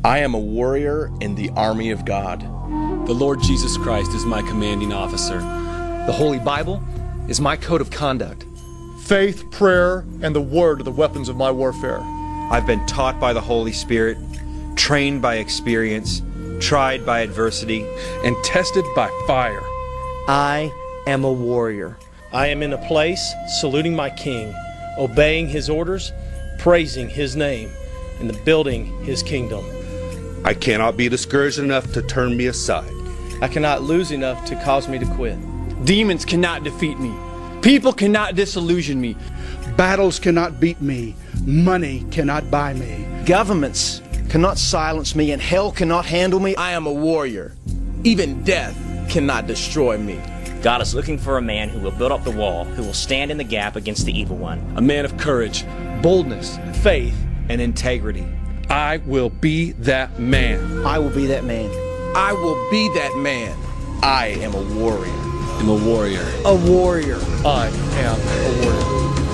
I am a warrior in the army of God. The Lord Jesus Christ is my commanding officer. The Holy Bible is my code of conduct. Faith, prayer, and the Word are the weapons of my warfare. I've been taught by the Holy Spirit, trained by experience, tried by adversity, and tested by fire. I am a warrior. I am in a place saluting my King, obeying His orders, praising His name, and building His kingdom. I cannot be discouraged enough to turn me aside. I cannot lose enough to cause me to quit. Demons cannot defeat me. People cannot disillusion me. Battles cannot beat me. Money cannot buy me. Governments cannot silence me, and hell cannot handle me. I am a warrior. Even death cannot destroy me. God is looking for a man who will build up the wall, who will stand in the gap against the evil one. A man of courage, boldness, faith, and integrity. I will be that man. I will be that man. I will be that man. I am a warrior. I'm a warrior. A warrior. I am a warrior.